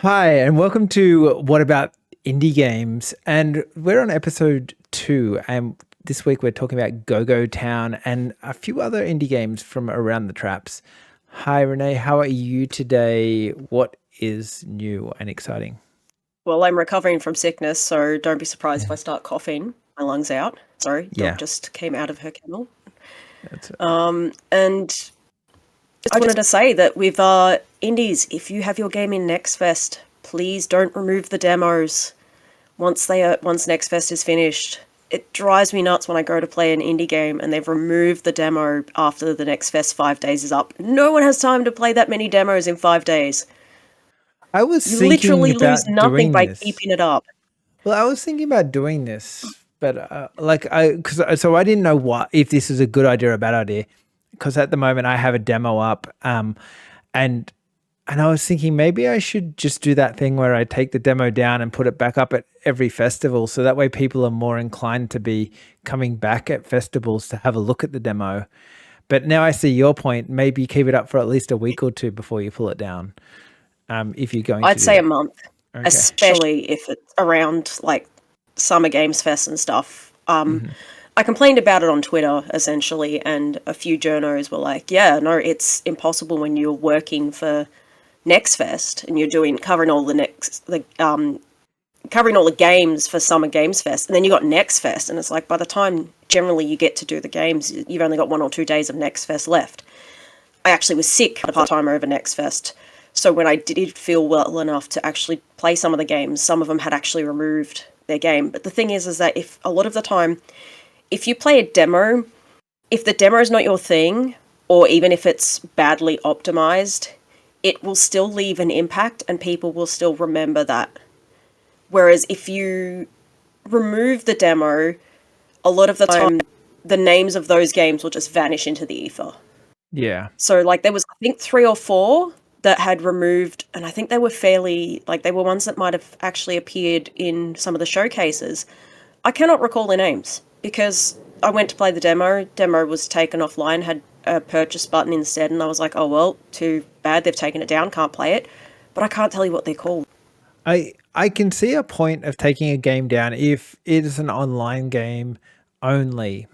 Hi, and welcome to What About Indie Games? And we're on episode 2. And this week we're talking about Go Town and a few other indie games from around the traps. Hi, Renee. How are you today? What is new and exciting? Well, I'm recovering from sickness, so don't be surprised if I start coughing my lungs out. Sorry, dog Yeah, just came out of her kennel. that's it. And just wanted to say that with indies, if you have your game in Next Fest, please don't remove the demos once Next Fest is finished. It drives me nuts when I go to play an indie game and they've removed the demo after the Next Fest 5 days is up. No one has time to play that many demos in 5 days. I was You thinking literally lose about nothing doing by this. keeping it up. Well, I was thinking about doing this, but so I didn't know what if this is a good idea or a bad idea, because at the moment I have a demo up, and I was thinking maybe I should just do that thing where I take the demo down and put it back up at every festival, so that way people are more inclined to be coming back at festivals to have a look at the demo. But now I see your point. Maybe keep it up for at least a week or two before you pull it down, if you're going to I'd do say a that. month, Okay. especially if it's around like Summer Games Fest and stuff. Hmm. I complained about it on Twitter essentially, and a few journos were like, "Yeah, no, it's impossible when you're working for Next Fest and you're doing covering all the games for Summer Games Fest, and then you got Next Fest, and it's like by the time generally you get to do the games, you've only got 1 or 2 days of Next Fest left." I actually was sick part time over Next Fest. So when I did feel well enough to actually play some of the games, some of them had actually removed their game. But the thing is that if a lot of the time, if you play a demo, if the demo is not your thing, or even if it's badly optimized, it will still leave an impact and people will still remember that. Whereas if you remove the demo, a lot of the time, the names of those games will just vanish into the ether. Yeah. So like there was I think 3 or 4 that had removed, and I think they were fairly like they were ones that might have actually appeared in some of the showcases. I cannot recall their names because I went to play the demo. Demo was taken offline, had a purchase button instead, and I was like, oh well, too bad they've taken it down, can't play it. But I can't tell you what they're called. I can see a point of taking a game down if it is an online game only,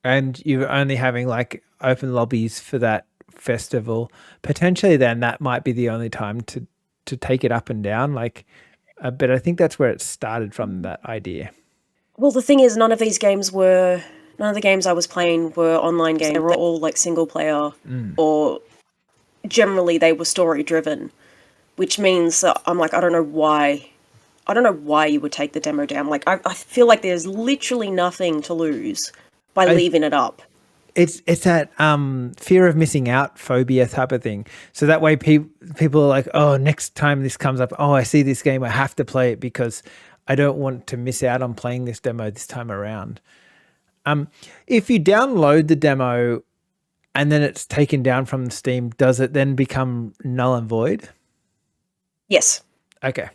and you're only having like open lobbies for that festival. Potentially, then that might be the only time to take it up and down. But I think that's where it started from, that idea. Well, the thing is, none of the games I was playing were online games. They were all like single player, Mm. or generally they were story driven, which means that I'm like, I don't know why you would take the demo down. Like, I feel like there's literally nothing to lose by I leaving it up. it's that fear of missing out phobia type of thing. So that way people are like, oh, next time this comes up, oh, I see this game, I have to play it because I don't want to miss out on playing this demo this time around. If you download the demo and then it's taken down from Steam, does it then become null and void? Yes. Okay.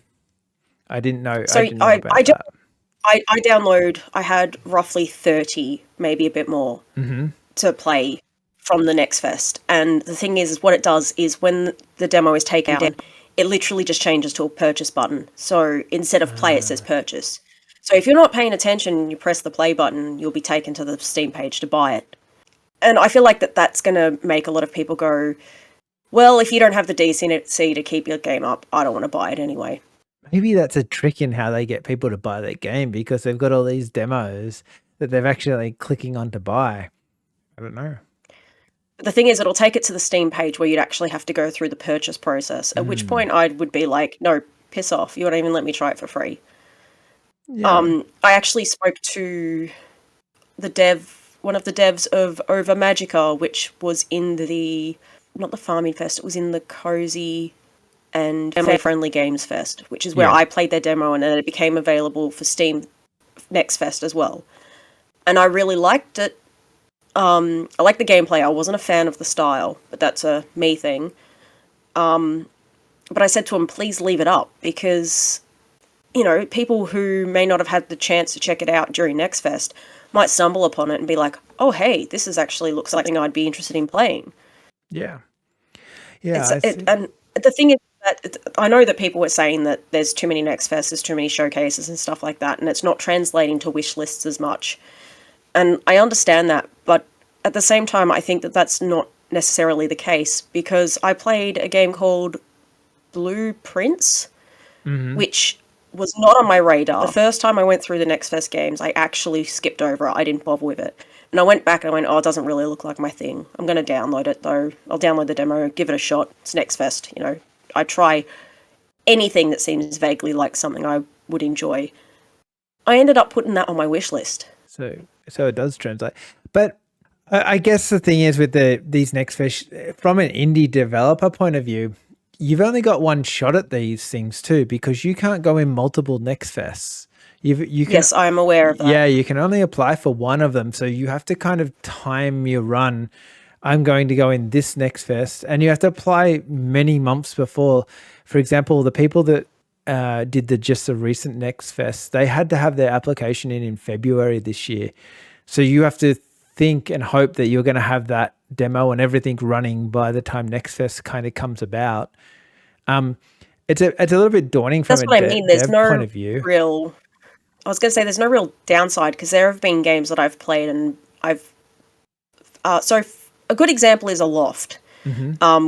I didn't know. I So didn't know about that. I download. I had roughly 30, maybe a bit more, Hmm. to play from the Next Fest. And the thing is what it does is when the demo is taken down, it literally just changes to a purchase button. So instead of play, it says purchase. So if you're not paying attention and you press the play button, you'll be taken to the Steam page to buy it. And I feel like that's going to make a lot of people go, well, if you don't have the decency to keep your game up, I don't want to buy it anyway. Maybe that's a trick in how they get people to buy their game, because they've got all these demos that they're actually clicking on to buy. I don't know. But the thing is, it'll take it to the Steam page where you'd actually have to go through the purchase process, at which Mm. point I would be like, no, piss off. You won't even let me try it for free. Yeah. I actually spoke to one of the devs of Over Magica, which was in not the Farming Fest, it was in the Cozy and Family Friendly Games Fest, which is where Yeah. I played their demo and then it became available for Steam Next Fest as well. And I really liked it. I liked the gameplay. I wasn't a fan of the style, but that's a me thing. But I said to him, please leave it up because, people who may not have had the chance to check it out during Next Fest might stumble upon it and be like, oh, hey, this is actually looks like something I'd be interested in playing. Yeah. Yeah. I see. And the thing is I know that people were saying that there's too many Next Fests, there's too many showcases and stuff like that, and it's not translating to wish lists as much. And I understand that, but at the same time, I think that that's not necessarily the case, because I played a game called Blueprints, which was not on my radar. The first time I went through the Next Fest games, I actually skipped over it. I didn't bother with it. And I went back and I went, oh, it doesn't really look like my thing. I'm going to download it, though. I'll download the demo, give it a shot. It's Next Fest, you know. I try anything that seems vaguely like something I would enjoy. I ended up putting that on my wish list. So it does translate. But I guess the thing is with these Next Fest, from an indie developer point of view, you've only got one shot at these things too, because you can't go in multiple Next Fests. You can, yes, I'm aware of that. Yeah, you can only apply for one of them. So you have to kind of time your run. I'm going to go in this Next Fest, and you have to apply many months before. For example, the people that did the recent Next Fest, they had to have their application in February this year. So you have to think and hope that you're going to have that demo and everything running by the time Next Fest kind of comes about. It's a little bit daunting from a dev point of view. I was going to say there's no real downside, because there have been games that I've played and so a good example is Aloft,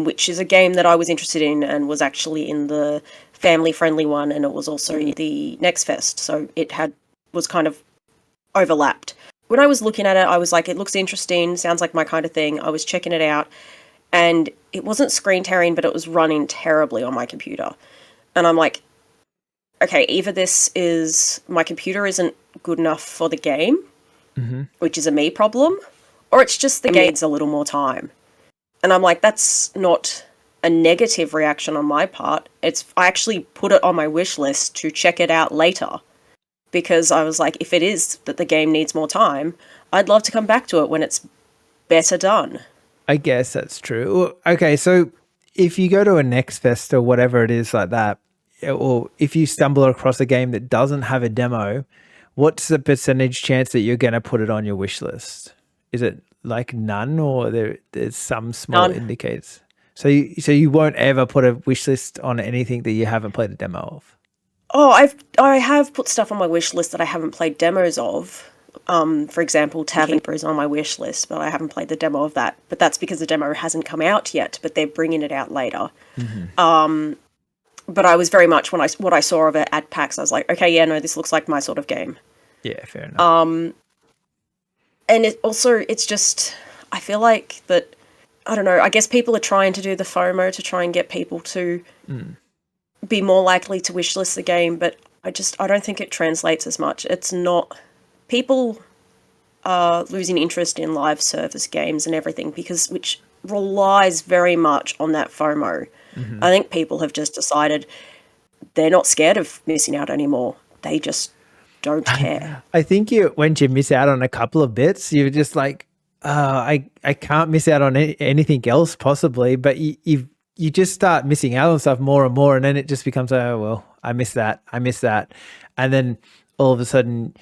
which is a game that I was interested in and was actually in the family-friendly one, and it was also in the Next Fest, so it was kind of overlapped. When I was looking at it, I was like, it looks interesting, sounds like my kind of thing. I was checking it out, and it wasn't screen tearing, but it was running terribly on my computer. And I'm like, okay, either this is my computer isn't good enough for the game, which is a me problem, or it's just the game needs a little more time. And I'm like, that's not a negative reaction on my part. I actually put it on my wish list to check it out later, because I was like, if it is that the game needs more time, I'd love to come back to it when it's better done. I guess that's true. Okay, so if you go to a Next Fest or whatever it is like that, or if you stumble across a game that doesn't have a demo, what's the percentage chance that you're going to put it on your wish list? Is it like none, or there's some small indicators? So you won't ever put a wish list on anything that you haven't played a demo of? Oh, I have put stuff on my wish list that I haven't played demos of. For example, Tavern Keeper is on my wish list, but I haven't played the demo of that. But that's because the demo hasn't come out yet, but they're bringing it out later. But I was very much, what I saw of it at PAX, I was like, okay, yeah, no, this looks like my sort of game. Yeah, fair enough. And it's just, I feel like that, I don't know, I guess people are trying to do the FOMO to try and get people to be more likely to wishlist the game, but I don't think it translates as much. It's not, people are losing interest in live service games and everything, which relies very much on that FOMO. I think people have just decided they're not scared of missing out anymore. They just don't care. I think when you miss out on a couple of bits, you're just like, I can't miss out on anything else possibly, but you just start missing out on stuff more and more, and then it just becomes, oh, well, I missed that. And then all of a sudden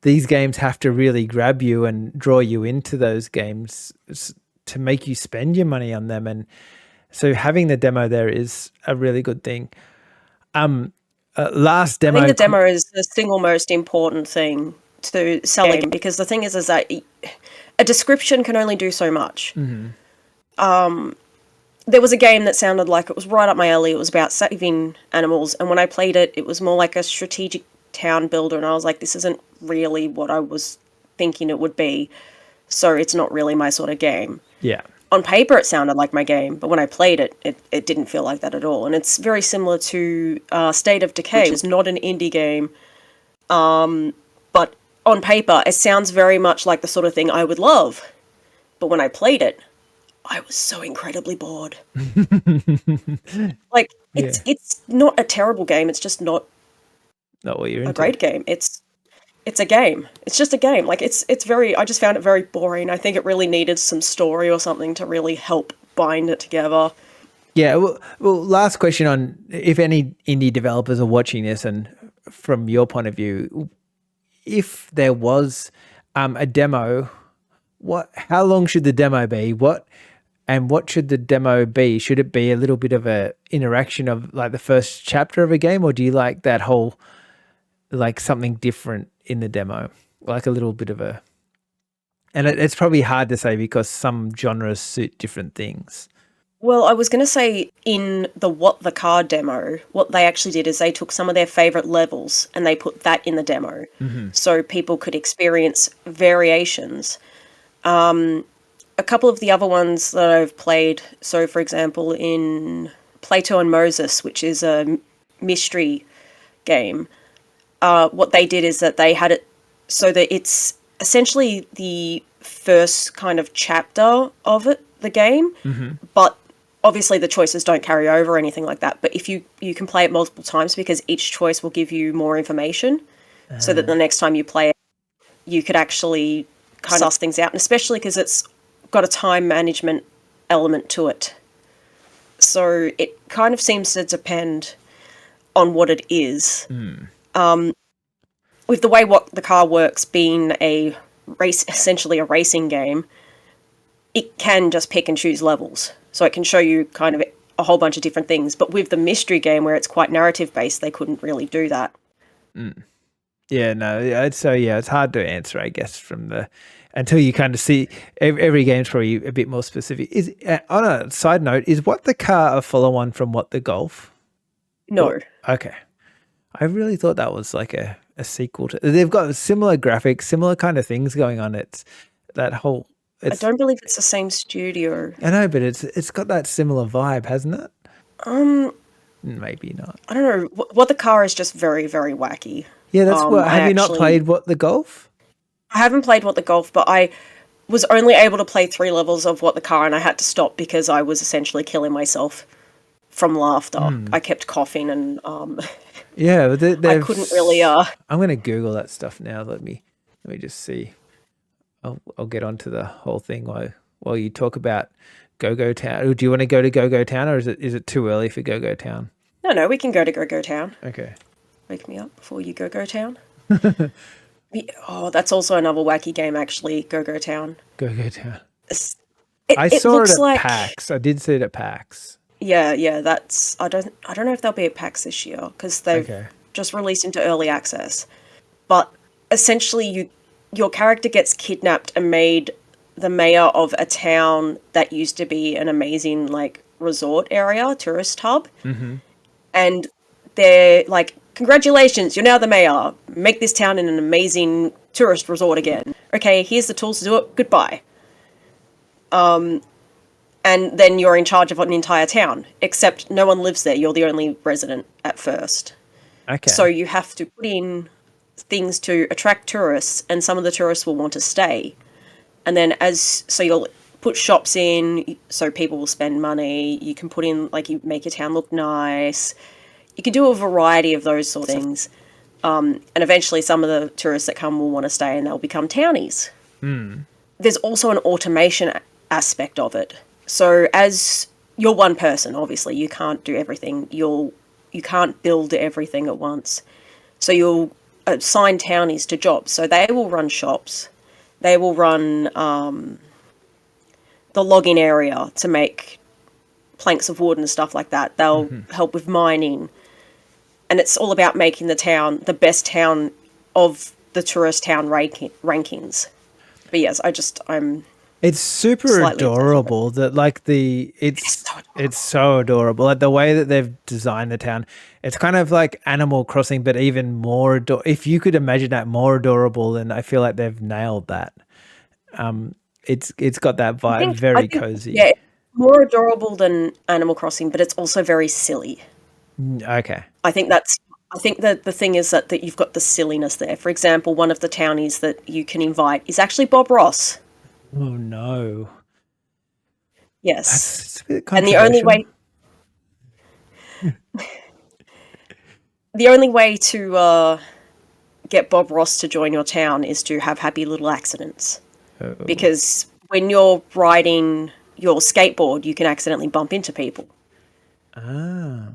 these games have to really grab you and draw you into those games to make you spend your money on them. And so having the demo there is a really good thing. Last demo. I think the demo is the single most important thing to sell a game, because the thing is that a description can only do so much. There was a game that sounded like it was right up my alley. It was about saving animals, and when I played it, it was more like a strategic town builder, and I was like, this isn't really what I was thinking it would be, so it's not really my sort of game. Yeah. On paper, it sounded like my game, but when I played it, it didn't feel like that at all. And it's very similar to State of Decay, which is not an indie game, but on paper, it sounds very much like the sort of thing I would love. But when I played it, I was so incredibly bored. Like, it's not a terrible game. It's just not what you're into. A great game. It's a game. It's just a game. Like, I just found it very boring. I think it really needed some story or something to really help bind it together. Yeah. Well, last question on if any indie developers are watching this, and from your point of view, if there was a demo, how long should the demo be? And what should the demo be? Should it be a little bit of a interaction of like the first chapter of a game, or do you like that whole like something different in the demo, like a little bit of a? And it's probably hard to say because some genres suit different things. Well, I was going to say in the What the Car demo, what they actually did is they took some of their favorite levels and they put that in the demo so people could experience variations. A couple of the other ones that I've played, so for example, in Plato and Moses, which is a mystery game, what they did is that they had it so that it's essentially the first kind of chapter of it, the game, but obviously the choices don't carry over or anything like that. But if you can play it multiple times because each choice will give you more information, so that the next time you play it, you could actually kind of suss things out, and especially because it's got a time management element to it. So it kind of seems to depend on what it is. With the way What the Car works being a race, essentially a racing game, it can just pick and choose levels. So it can show you kind of a whole bunch of different things. But with the mystery game where it's quite narrative based, they couldn't really do that. Yeah, no, it's hard to answer, I guess, from the until you kind of see every game's probably a bit more specific. Is on a side note, is What the Car a follow-on from What the Golf? No. Okay, I really thought that was like a sequel to. They've got similar graphics, similar kind of things going on. It's that whole. I don't believe it's the same studio. I know, but it's got that similar vibe, hasn't it? Maybe not. I don't know. What the Car is just very, very wacky. Yeah, that's what. Have you not played What the Golf? I haven't played What the Golf, but I was only able to play 3 levels of What the Car, and I had to stop because I was essentially killing myself from laughter. I kept coughing, and yeah, I couldn't really. I'm gonna Google that stuff now. Let me just see. I'll get onto the whole thing while you talk about Go Town. Do you want to go to Go Town, or is it too early for Go Town? No, we can go to Go Town. Okay. Wake me up before you Go Town. Oh, that's also another wacky game, actually. Go Town. Go Town. I saw it at PAX. I did see it at PAX. Yeah. That's I don't know if they'll be at PAX this year because they've just released into early access. But essentially, your character gets kidnapped and made the mayor of a town that used to be an amazing like resort area, tourist hub, and they're like, congratulations, you're now the mayor. Make this town an amazing tourist resort again. Okay, here's the tools to do it. Goodbye. And then you're in charge of an entire town, except no one lives there. You're the only resident at first. Okay. So you have to put in things to attract tourists, and some of the tourists will want to stay. And then you'll put shops in, so people will spend money. You can put in, like, you make your town look nice. You can do a variety of those sort of things. And eventually some of the tourists that come will want to stay and they'll become townies. There's also an automation aspect of it. So as you're one person, obviously, you can't do everything. You can't build everything at once. So you'll assign townies to jobs. So they will run shops. They will run the logging area to make planks of wood and stuff like that. They'll help with mining. And it's all about making the town the best town of the tourist town rankings. But yes, I'm. It's super adorable that like it's so adorable. Like the way that they've designed the town, it's kind of like Animal Crossing, but even more if you could imagine that more adorable, then I feel like they've nailed that. It's got that vibe, very cozy. Yeah, it's more adorable than Animal Crossing, but it's also very silly. Okay. I think that the thing is that you've got the silliness there. For example, one of the townies that you can invite is actually Bob Ross. Oh no. Yes. That's a bit and the only way to get Bob Ross to join your town is to have happy little accidents. Uh-oh. Because when you're riding your skateboard, you can accidentally bump into people. Ah.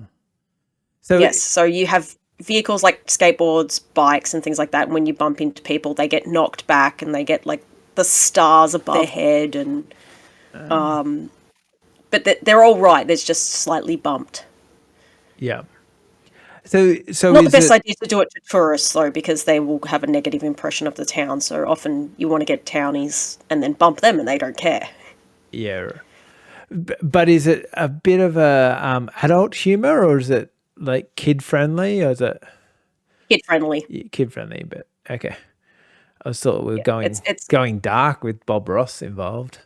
So you have vehicles like skateboards, bikes, and things like that. And when you bump into people, they get knocked back and they get like the stars above their head, and but they're all right. There's just slightly bumped. Yeah. So Not the is best it? idea to do it to tourists, though, because they will have a negative impression of the town. So often you want to get townies and then bump them and they don't care. Yeah. But is it a bit of a adult humor, or is it like kid friendly, or is it Kid friendly. kid friendly? But okay, I was thought we were Yeah, it's going dark with Bob Ross involved.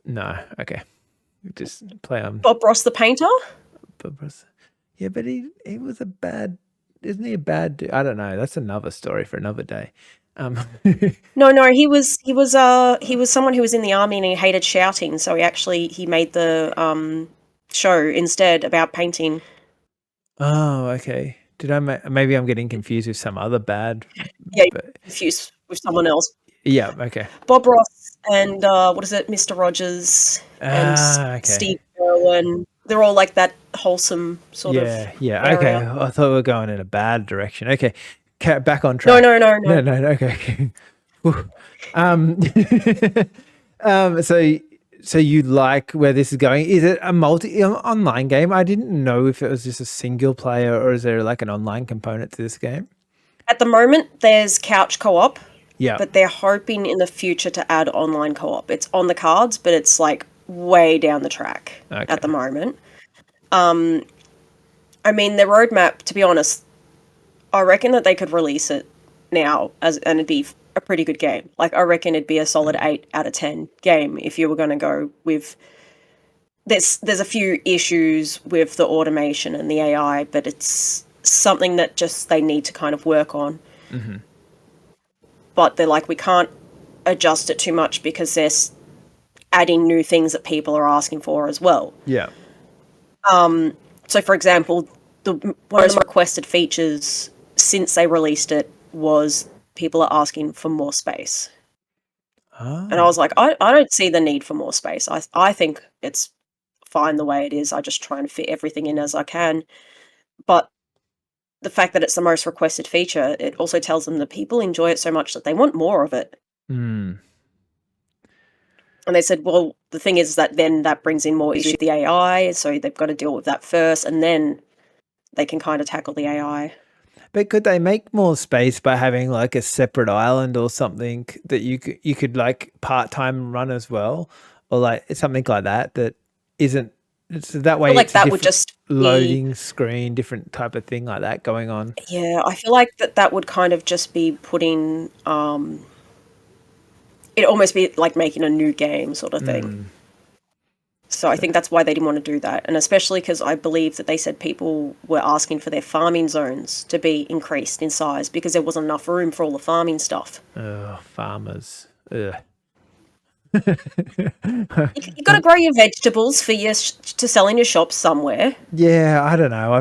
No, okay, just play on Bob Ross the painter. Bob Ross. Yeah, but he was a bad, isn't he a bad dude? I don't know. That's another story for another day. Um, No, he was someone who was in the army and he hated shouting, so he made the show instead about painting. oh, okay. Did I maybe I'm getting confused with some other bad, Yeah, but confused with someone else. yeah, okay. Bob Ross and what is it, Mr. Rogers and Ah, okay. Steve Irwin. They're all like that wholesome sort of Yeah, yeah. Okay. area. I thought we were going in a bad direction. Okay. Back on No, track. no, no, no. No, no, no. Okay. Whew. um, so, so you like where this is going? Is it a online game? I didn't know if it was just a single player or is there like an online component to this game? At the moment, there's couch co-op, Yeah. but they're hoping in the future to add online co-op. It's on the cards, but it's like way down the track at the Okay. moment. I mean, their roadmap, to be honest, I reckon that they could release it now and it'd be a pretty good game. Like, I reckon it'd be a solid 8 out of 10 game if you were going to go with. There's a few issues with the automation and the AI, but it's something that just they need to kind of work on. Mm-hmm. But they're like, we can't adjust it too much because they're adding new things that people are asking for as well. Yeah. So, for example, the most requested features since they released it was people are asking for more space. And I Oh. was like, I don't see the need for more space. I think it's fine the way it is. I just try and fit everything in as I can. But the fact that it's the most requested feature, it also tells them that people enjoy it so much that they want more of it. Mm. And they said, well, the thing is that then that brings in more issues with the AI, so they've got to deal with that first, and then they can kind of tackle the AI. But could they make more space by having like a separate island or something that you could like part time run as well, or like something like that that isn't. So that I feel way, like it's a that would different just be, loading screen, different type of thing like that going on. yeah, I feel like that would kind of just be putting, it'd almost be like making a new game sort of thing. Mm. So I think that's why they didn't want to do that. And especially because I believe that they said people were asking for their farming zones to be increased in size because there wasn't enough room for all the farming stuff. Oh, farmers. Ugh. You got to grow your vegetables for to sell in your shops somewhere. Yeah, I don't know.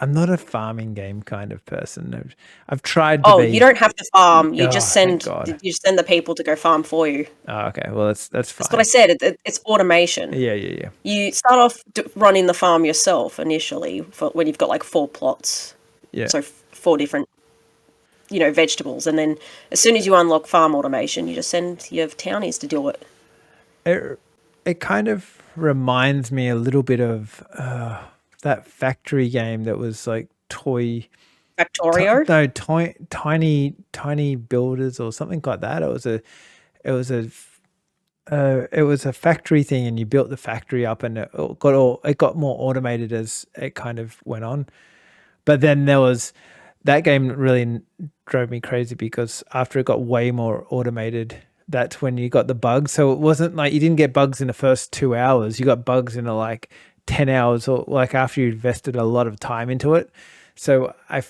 I'm not a farming game kind of person. I've tried to Oh, you be. don't have to farm. You just Oh, thank send God. the people to go farm for you. Oh, okay. Well, that's That's what I fine. said. It's automation. Yeah, yeah, yeah. You start off running the farm yourself initially for when you've got like 4 plots. Yeah. So 4 different, vegetables. And then as soon as you unlock farm automation, you just send your townies to do it. It kind of reminds me a little bit of that factory game that was like Factorio? tiny builders or something like that. It was a it was a factory thing, and you built the factory up, and it got more automated as it kind of went on. But then there was that game really drove me crazy because after it got way more automated, that's when you got the bugs. So it wasn't like you didn't get bugs in the first 2 hours. You got bugs in like 10 hours or like after you invested a lot of time into it. So I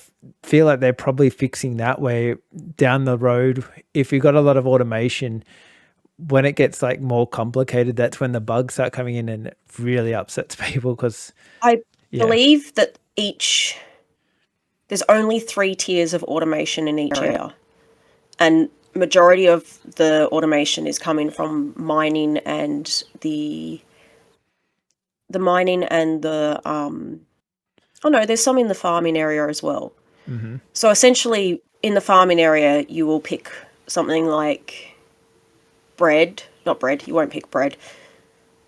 feel like they're probably fixing that way down the road. If you've got a lot of automation, when it gets like more complicated, that's when the bugs start coming in and it really upsets people because, I yeah. believe that there's only 3 tiers of automation in each area. And majority of the automation is coming from mining and the mining and the oh no, there's some in the farming area as well. Mm-hmm. So essentially in the farming area you will pick something like bread, not bread, you won't pick bread.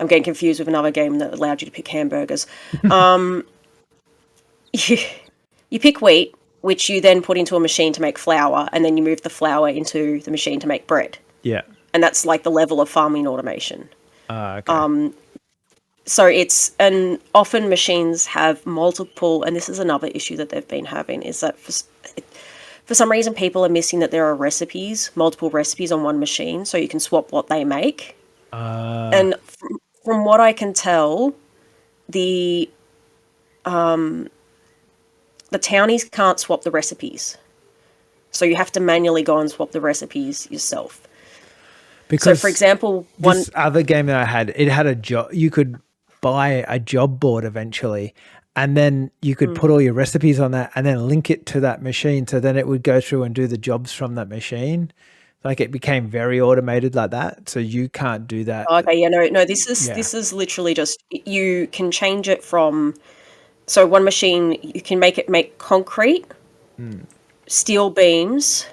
I'm getting confused with another game that allowed you to pick hamburgers. you, you pick wheat, which you then put into a machine to make flour, and then you move the flour into the machine to make bread. Yeah. And that's like the level of farming automation. Okay. So and often machines have multiple, and this is another issue that they've been having, is that for some reason people are missing that there are multiple recipes on one machine, so you can swap what they make. And from what I can tell, the townies can't swap the recipes. So you have to manually go and swap the recipes yourself. Because so, for example, this other game that I had, it had a job. You could buy a job board eventually, and then you could put all your recipes on that and then link it to that machine. So then it would go through and do the jobs from that machine. Like it became very automated like that. So you can't do that. Okay, yeah, no. This is literally just, you can change it from. So one machine, you can make concrete, steel beams.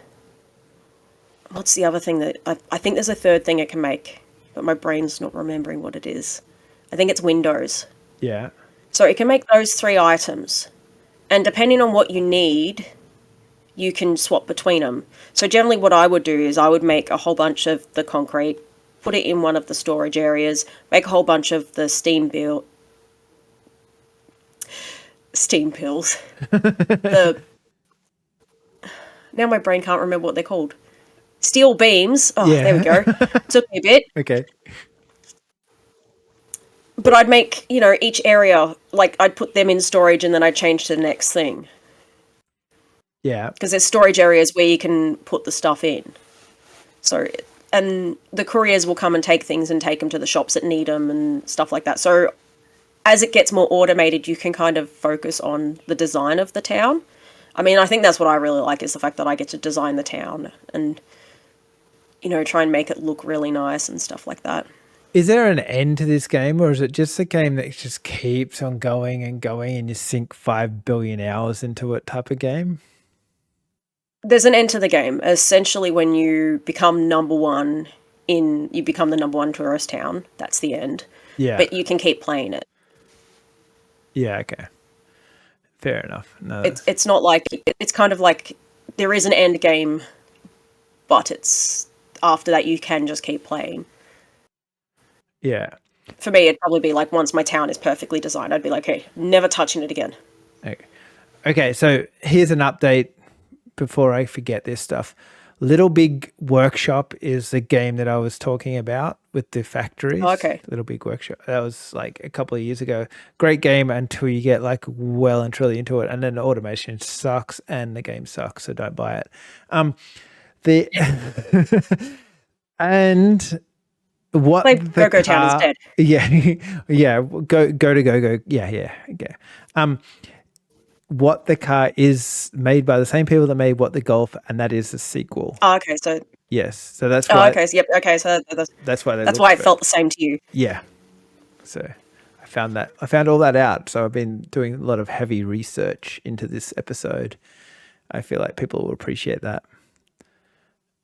What's the other thing that I think there's a third thing it can make, but my brain's not remembering what it is. I think it's windows. Yeah. So it can make those 3 items, and depending on what you need, you can swap between them. So generally what I would do is I would make a whole bunch of the concrete, put it in one of the storage areas, make a whole bunch of the steam pills. Now my brain can't remember what they're called. Steel beams. Oh, yeah. There we go. Took me a bit. Okay. But I'd make, each area, like I'd put them in storage and then I'd change to the next thing. Yeah. Because there's storage areas where you can put the stuff in. So, and the couriers will come and take things and take them to the shops that need them and stuff like that. So as it gets more automated, you can kind of focus on the design of the town. I mean, I think that's what I really like, is the fact that I get to design the town and, try and make it look really nice and stuff like that. Is there an end to this game, or is it just a game that just keeps on going and going and you sink 5 billion hours into it type of game? There's an end to the game. Essentially, when you become you become the number 1 tourist town, that's the end. Yeah. But you can keep playing it. Yeah, okay. Fair enough. No, it's not like, it's kind of like there is an end game, but it's after that you can just keep playing. Yeah. For me, it'd probably be like, once my town is perfectly designed, I'd be like, hey, never touching it again. Okay, so here's an update before I forget this stuff. Little Big Workshop is the game that I was talking about with the factories. Oh, okay. Little Big Workshop. That was like a couple of years ago. Great game until you get like well and truly into it. And then the automation sucks and the game sucks, so don't buy it. And what Play Go-Go Town instead. Yeah. Yeah. Go to Go-Go. Yeah. What the Car is made by the same people that made What the Golf, and that is the sequel. Oh, okay. So yes, so that's why. Okay. So, yep. Okay. So that's why. That's why it felt the same to you. Yeah. So I found all that out. So I've been doing a lot of heavy research into this episode. I feel like people will appreciate that.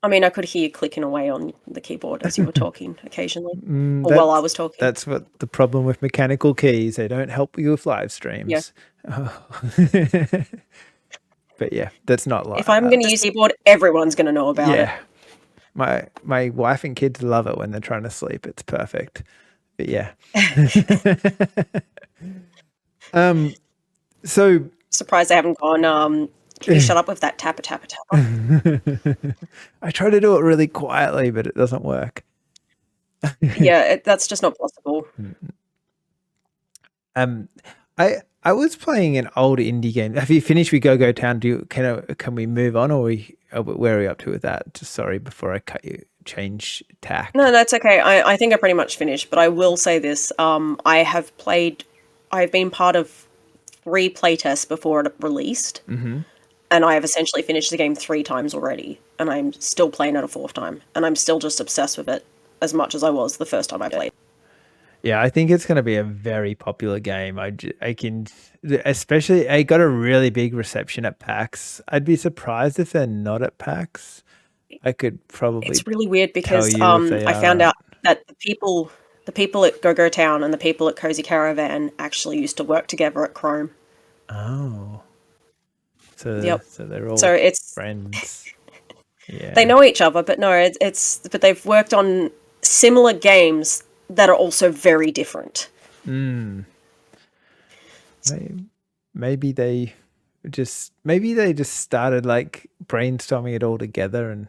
I mean, I could hear you clicking away on the keyboard as you were talking occasionally, or while I was talking. That's what the problem with mechanical keys. They don't help you with live streams. Yeah. Oh. But yeah, that's not like. If I'm going to use keyboard, everyone's going to know about it. Yeah. My wife and kids love it when they're trying to sleep. It's perfect. But yeah. So surprised they haven't gone. Can you shut up with that tapper, tapper, tapper? I try to do it really quietly, but it doesn't work. Yeah, that's just not possible. I was playing an old indie game. Have you finished with Go-Go Town? Can we move on, or where are we up to with that? Just sorry, before I cut you, change tack. No, that's okay. I think I pretty much finished, but I will say this. I've been part of 3 playtests before it released. Mm-hmm. And I have essentially finished the game 3 times already, and I'm still playing it a 4th time, and I'm still just obsessed with it as much as I was the first time I played. Yeah, I think it's going to be a very popular game. I got a really big reception at PAX. I'd be surprised if they're not at PAX. I could probably. It's really weird because I found out that the people The people at Go Go Town and the people at Cozy Caravan actually used to work together at Chrome. Oh, so Yep. they're So all it's friends. they Yeah. know each other, but no, it's but they've worked on similar games that are also very different. Mm. Maybe, maybe they just started like brainstorming it all together, and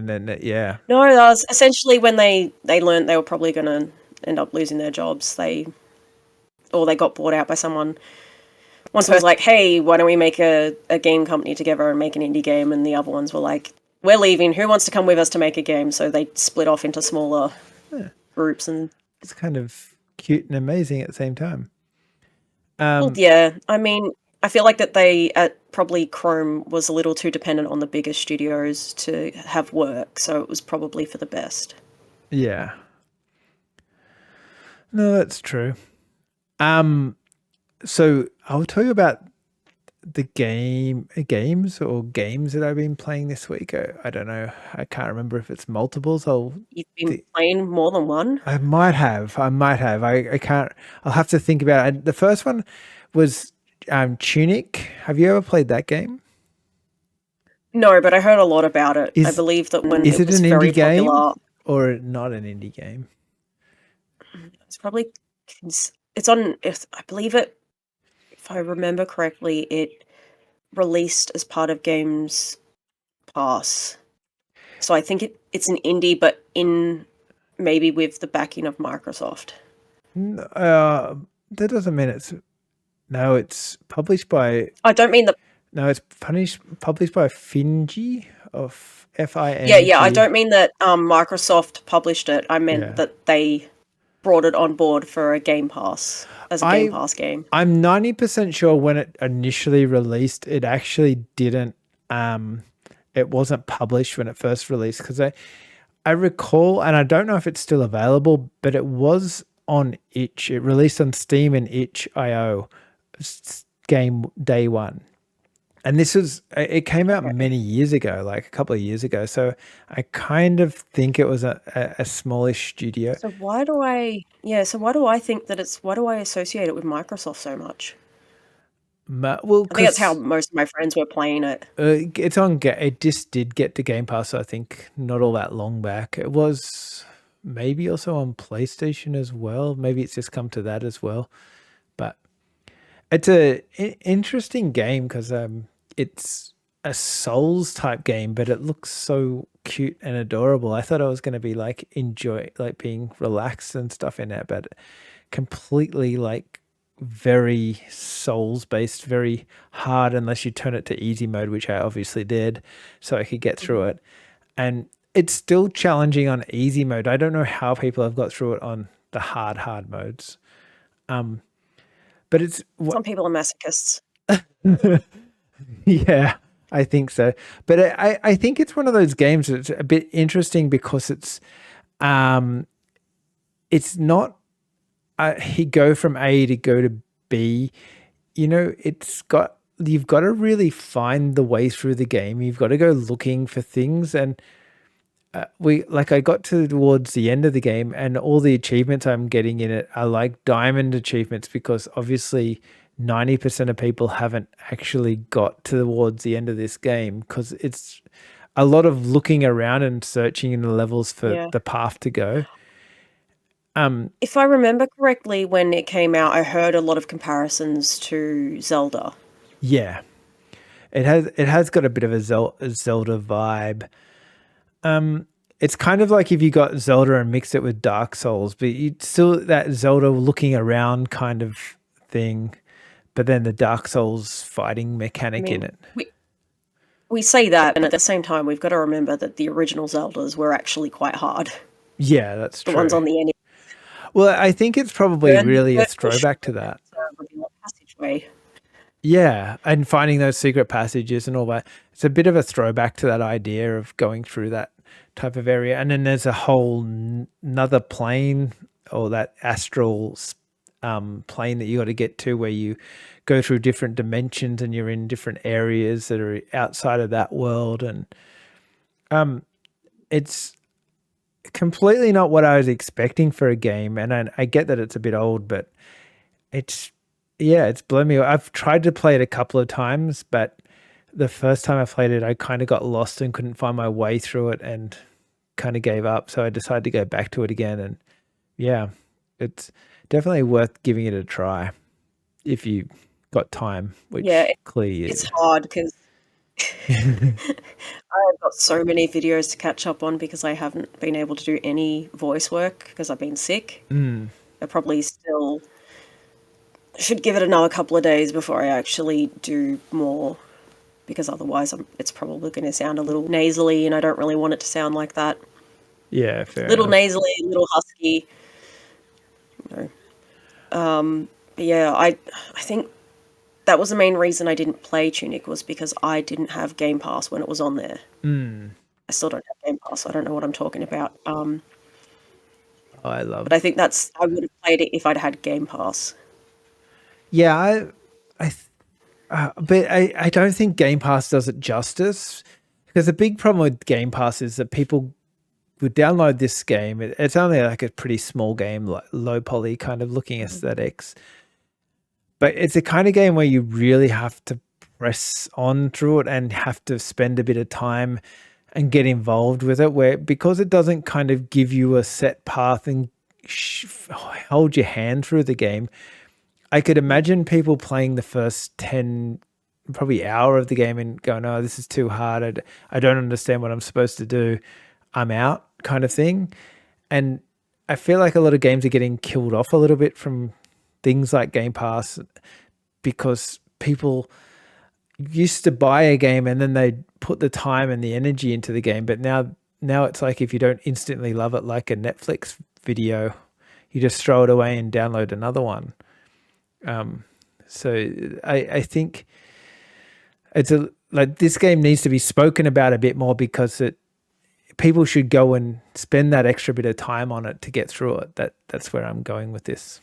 then yeah. No, that was essentially when they learned they were probably going to end up losing their jobs. They got bought out by someone. One person was like, "Hey, why don't we make a game company together and make an indie game?" And the other ones were like, "We're leaving. Who wants to come with us to make a game?" So they split off into smaller Yeah, groups. And it's kind of cute and amazing at the same time. well, yeah, I mean, I feel like that they at probably Chrome was a little too dependent on the bigger studios to have work, so it was probably for the best. Yeah. No, that's true. Um, so I'll tell you about the games that I've been playing this week. I don't know. I can't remember if it's multiples. You've been playing more than one? I might have. I can't. I'll have to think about it. The first one was Tunic. Have you ever played that game? No, but I heard a lot about it. I Is believe that when is it it was an very indie game popular, or not an indie game? it's probably it's on. I believe it, if I remember correctly, it released as part of Games Pass. So I think it's an indie, but in maybe with the backing of Microsoft. That doesn't mean it's no. It's published by I don't mean the no. It's published by Finji of yeah. I FING. don't mean that Microsoft published it. I meant Yeah. that they brought it on board for a Game Pass as a Game I Pass game. I'm 90% sure when it initially released, it actually didn't it wasn't published when it first released because I recall, and I don't know if it's still available, but it was on itch. It released on Steam and itch.io game day one. And it came out Okay. many years ago, like a couple of years ago. So I kind of think it was a smallish studio. So why do I think that why do I associate it with Microsoft so much? Well, I think that's how because most of my friends were playing it. it just did get to Game Pass, I think, not all that long back. It was maybe also on PlayStation as well. Maybe it's just come to that as well. But it's interesting game because it's a Souls type game, but it looks so cute and adorable. I thought I was going to be like being relaxed and stuff in it, but completely like very Souls based, very hard unless you turn it to easy mode, which I obviously did, so I could get through Mhm. it. And it's still challenging on easy mode. I don't know how people have got through it on the hard modes. But it's what Some people are masochists. yeah, I think so. But I think it's one of those games that's a bit interesting because um it's not he go from A to go to B. You've got to really find the way through the game. You've got to go looking for things, and I got towards the end of the game, and all the achievements I'm getting in it are like diamond achievements because obviously 90% of people haven't actually got towards the end of this game because it's a lot of looking around and searching in the levels for Yeah. the path to go. If I remember correctly, when it came out, I heard a lot of comparisons to Zelda. Yeah, it has got a bit of a Zelda vibe. It's kind of like if you got Zelda and mixed it with Dark Souls, but you still that Zelda looking around kind of thing, but then the Dark Souls fighting I mechanic in mean, it. we say that, and at the same time, we've got to remember that the original Zeldas were actually quite hard. Yeah, that's The ones true. on the NES. Well, I think it's probably Burn really a the throwback to sugar that. reveal passageway. Yeah, and finding those secret passages and all that. It's a bit of a throwback to that idea of going through that type of area. And then there's a whole another plane or that astral plane that you got to get to where you go through different dimensions and you're in different areas that are outside of that world. And it's completely not what I was expecting for a game. And I get that it's a bit old, but it's yeah, it's blown me. I've tried to play it a couple of times, but the first time I played it, I kind of got lost and couldn't find my way through it and kind of gave up. So I decided to go back to it again. And yeah, it's definitely worth giving it a try if you got time, Yeah, which clearly it's hard because I've got so many videos to catch up on because I haven't been able to do any voice work because I've been sick. I probably still should give it another couple of days before I actually do more because otherwise it's probably going to sound a little nasally and I don't really want it to sound like that. yeah, fair Little enough. nasally, little husky. You know. But yeah, I think that was the main reason I didn't play Tunic was because I didn't have Game Pass when it was on there. I still don't have Game Pass, so I don't know what I'm talking about. Oh, I But I love. think I would have played it if I'd had Game Pass. Yeah, I, but I don't think Game Pass does it justice because the big problem with Game Pass is that people would download this game. It's only like a pretty small game, like low poly kind of looking aesthetics, but it's a kind of game where you really have to press on through it and have to spend a bit of time and get involved with it. Where because it doesn't kind of give you a set path and hold your hand through the game, I could imagine people playing the first 10, probably hour of the game and going, oh, this is too hard. I don't understand what I'm supposed to do. I'm out kind of thing. And I feel like a lot of games are getting killed off a little bit from things like Game Pass because people used to buy a game and then they put the time and the energy into the game. But now it's like if you don't instantly love it like a Netflix video, you just throw it away and download another one. So I think it's like this game needs to be spoken about a bit more because people should go and spend that extra bit of time on it to get through it. That's where I'm going with this.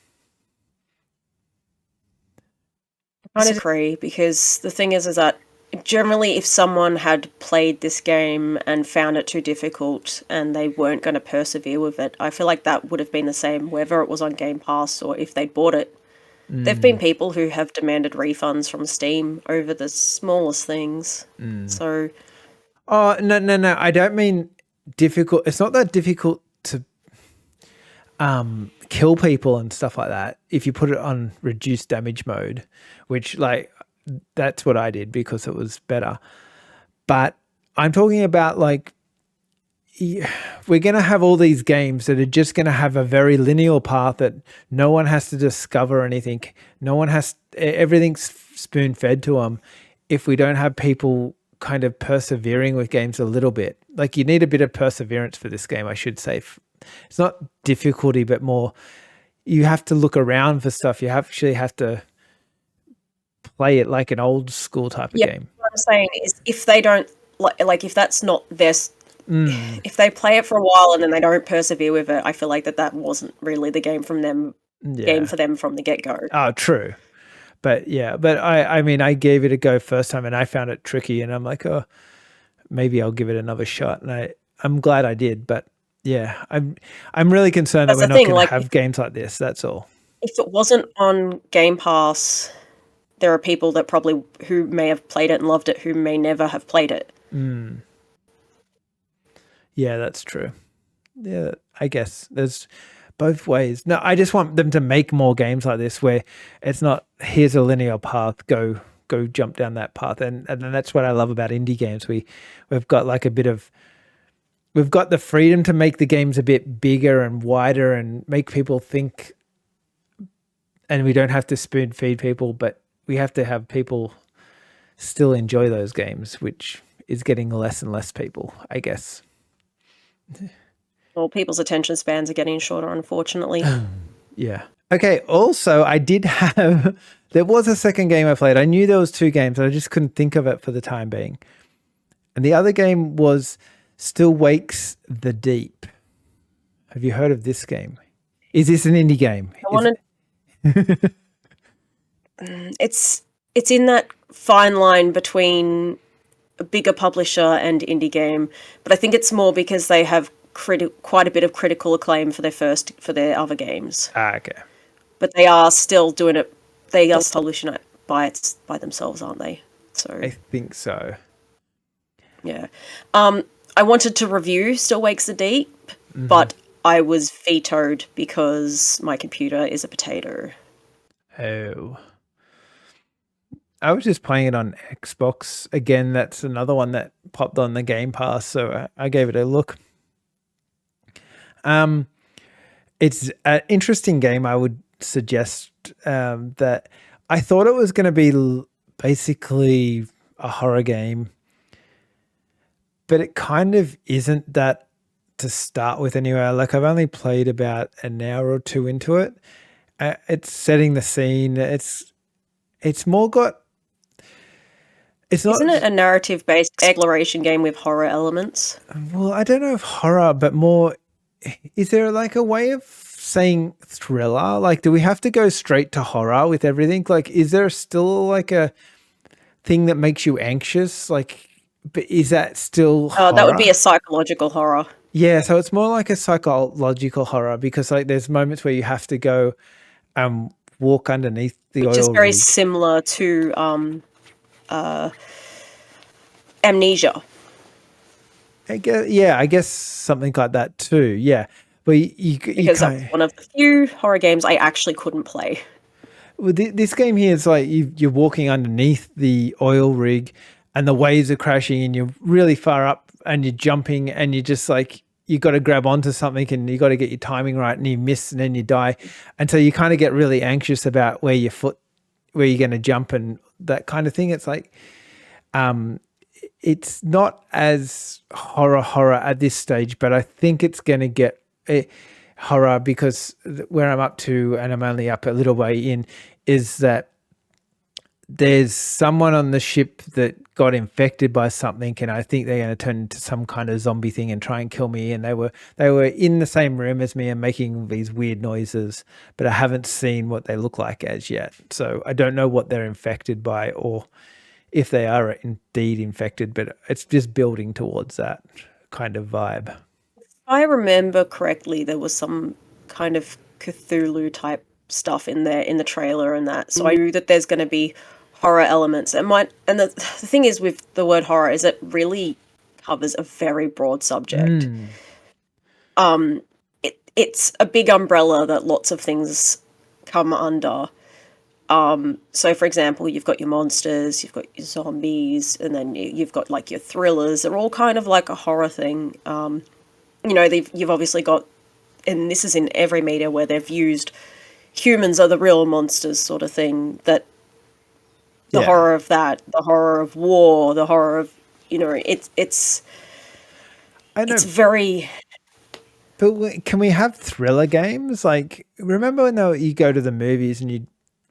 I kind of agree because the thing is that generally if someone had played this game and found it too difficult and they weren't going to persevere with it, I feel like that would have been the same whether it was on Game Pass or if they'd bought it. There've been people who have demanded refunds from Steam over the smallest things. So Oh, no. I don't mean difficult. It's not that difficult to kill people and stuff like that if you put it on reduced damage mode, which like that's what I did because it was better. But I'm talking about like we're going to have all these games that are just going to have a very linear path that no one has to discover anything. No one has everything's spoon fed to them. If we don't have people kind of persevering with games a little bit, like you need a bit of perseverance for this game, I should say. It's not difficulty, but more you have to look around for stuff. You actually have to play it like an old school type of yeah, game. what I'm saying is if they don't like if that's not their if they play it for a while and then they don't persevere with it, I feel like that wasn't really the game from them game Yeah. for them from the get-go. Oh, true. But yeah, but I mean, I gave it a go first time and I found it tricky and I'm like, oh, maybe I'll give it another shot. And I'm glad I did. But yeah, I'm really concerned that That's we're the not thing, going to like have games like this. That's all. if it wasn't on Game Pass, there are people that probably who may have played it and loved it who may never have played it. Yeah, that's true. Yeah, I guess there's both ways. No, I just want them to make more games like this where it's not here's a linear path, go jump down that path. And that's what I love about indie games. We've got like a bit of we've got the freedom to make the games a bit bigger and wider and make people think, and we don't have to spoon feed people, but we have to have people still enjoy those games, which is getting less and less people, I guess. Well, people's attention spans are getting shorter, unfortunately. Yeah. Okay. Also, I did have, there was a second game I played. I knew there was two games, I just couldn't think of it for the time being. And the other game was Still Wakes the Deep. Have you heard of this game? Is this an indie game? It's in that fine line between a bigger publisher and indie game, but I think it's more because they have quite a bit of critical acclaim for their other games, Okay. but they are still doing it. They are still publishing it by themselves, aren't they? So I think so. yeah. I wanted to review Still Wakes the Deep, Mm-hmm. but I was vetoed because my computer is a potato. Oh. I was just playing it on Xbox. Again, that's another one that popped on the Game Pass, so I gave it a look. It's an interesting game. I would suggest that I thought it was going to be basically a horror game, but it kind of isn't that to start with anyway. Like I've only played about an hour or two into it. It's setting the scene. It's more got. It's not. Isn't it a narrative-based exploration game with horror elements? Well, I don't know if horror, but more. Is there like a way of saying thriller? Like, do we have to go straight to horror with everything? Like, is there still like a thing that makes you anxious? Like, but is that still That would be horror? a psychological horror, Yeah, so it's more like a psychological horror because like there's moments where you have to go walk underneath the which is oil very rig. similar to Amnesia. I guess something like that too. Yeah, but you Because that was kind. one of the few horror games I actually couldn't play. Well, this game here is like you're walking underneath the oil rig, and the waves are crashing, and you're really far up, and you're jumping, and you're just like you got to grab onto something, and you got to get your timing right, and you miss, and then you die, and so you kind of get really anxious about where you're going to jump, and that kind of thing. It's like it's not as horror at this stage, but I think it's going to get horror because where I'm up to, and I'm only up a little way in, is that there's someone on the ship that got infected by something, and I think they're going to turn into some kind of zombie thing and try and kill me. And they were in the same room as me and making these weird noises, but I haven't seen what they look like as yet. So I don't know what they're infected by or if they are indeed infected, but it's just building towards that kind of vibe. If I remember correctly, there was some kind of Cthulhu type stuff in there in the trailer and that. So I knew that there's going to be horror elements. And the thing is with the word horror is it really covers a very broad subject. It's a big umbrella that lots of things come under. So for example, you've got your monsters, you've got your zombies, and then you've got like your thrillers. They're all kind of like a horror thing. You've obviously got, and this is in every media where they've used humans are the real monsters sort of thing, that the Yeah. horror of that, the horror of war, the horror of, it's I it's know, very. but can we have thriller games? Like, remember when you go to the movies and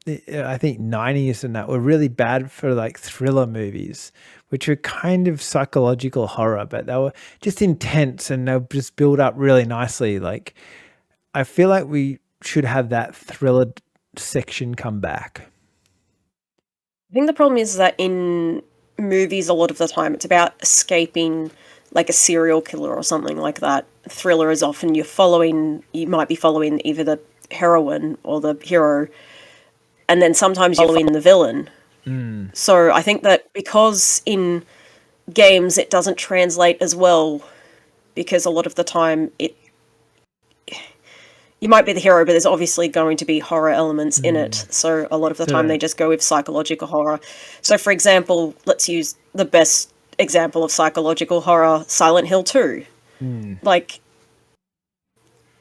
I think 90s and that were really bad for like thriller movies, which were kind of psychological horror, but they were just intense and they just build up really nicely. Like, I feel like we should have that thriller section come back. I think the problem is that in movies, a lot of the time, it's about escaping like a serial killer or something like that. Thriller is often you might be following either the heroine or the hero, and then sometimes you're following the villain. So I think that because in games it doesn't translate as well, because a lot of the time you might be the hero, but there's obviously going to be horror elements in it. So a lot of the time they just go with psychological horror. So for example, let's use the best example of psychological horror, Silent Hill 2. Like,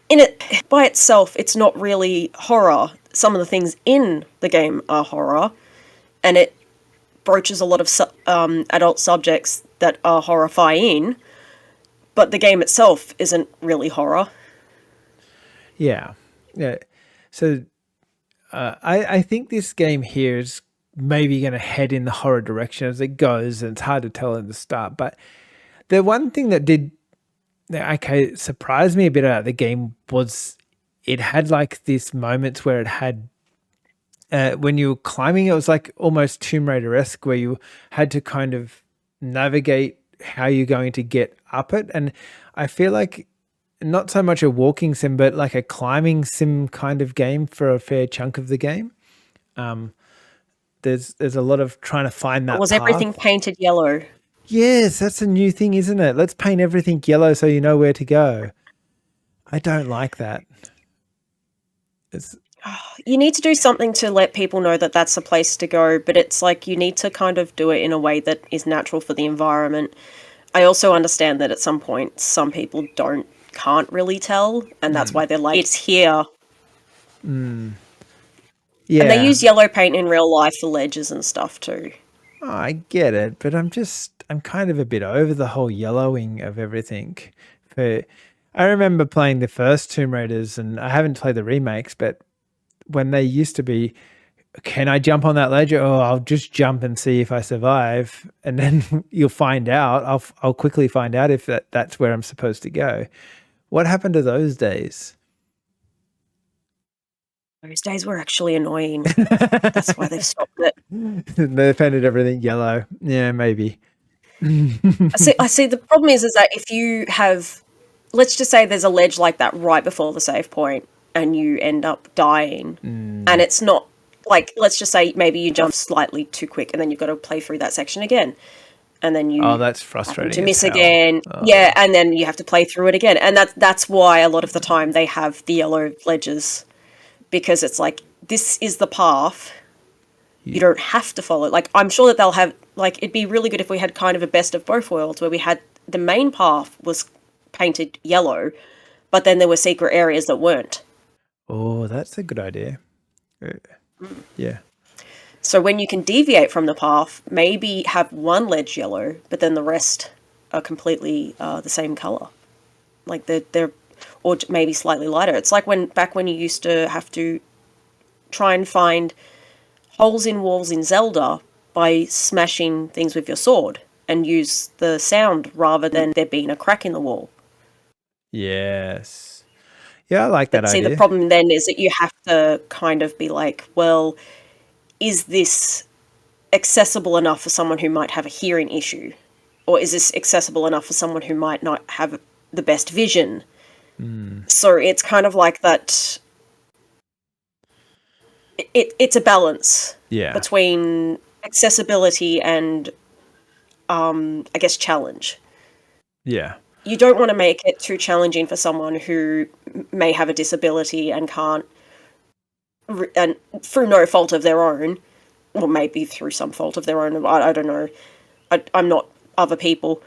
in it by itself, it's not really horror. Some of the things in the game are horror, and it broaches a lot of adult subjects that are horrifying, but the game itself isn't really horror. Yeah. Yeah. So I think this game here is maybe going to head in the horror direction as it goes, and it's hard to tell at the start. But the one thing that surprised me a bit about the game was it had like these moments where it had when you were climbing, it was like almost Tomb Raider-esque, where you had to kind of navigate how you're going to get up it. And I feel like not so much a walking sim, but like a climbing sim kind of game for a fair chunk of the game. There's a lot of trying to find that Was everything path. painted yellow? Yes, that's a new thing, isn't it? Let's paint everything yellow so you know where to go. I don't like that. It's You need to do something to let people know that that's a place to go, but it's like you need to kind of do it in a way that is natural for the environment. I also understand that at some point some people can't really tell, and that's why they're like, it's here. And they yeah. use yellow paint in real life for ledges and stuff too. Oh, I get it, but I'm kind of a bit over the whole yellowing of everything. For I remember playing the first Tomb Raiders, and I haven't played the remakes, but when they used to be, can I jump on that ledge? Oh, I'll just jump and see if I survive, and then you'll find out. I'll quickly find out if that's where I'm supposed to go. What happened to those days? Those days were actually annoying. That's why they've stopped it. They painted everything yellow. Yeah, maybe. I see. The problem is that if you have, let's just say there's a ledge like that right before the save point, and you end up dying, and it's not like, let's just say maybe you jump slightly too quick, and then you've got to play through that section again, and then Oh, you that's happen to frustrating as miss hell. again. Yeah, and then you have to play through it again, and that's why a lot of the time they have the yellow ledges, because it's like, this is the path. You don't have to follow it. Like, I'm sure that they'll have, like, it'd be really good if we had kind of a best of both worlds where we had the main path was painted yellow, but then there were secret areas that weren't. Oh, that's a good idea. Yeah. So when you can deviate from the path, maybe have one ledge yellow, but then the rest are completely the same color. Like they're, or maybe slightly lighter. It's like back when you used to have to try and find holes in walls in Zelda by smashing things with your sword and use the sound rather than there being a crack in the wall. Yes. Yeah, I like that But see, the idea. problem then is that you have to kind of be like, well, is this accessible enough for someone who might have a hearing issue? Or is this accessible enough for someone who might not have the best vision? So it's kind of like that. It's a balance Yeah. between accessibility and, I guess, challenge. Yeah. You don't want to make it too challenging for someone who may have a disability and can't, and through no fault of their own, or maybe through some fault of their own. I don't know. I'm not other people.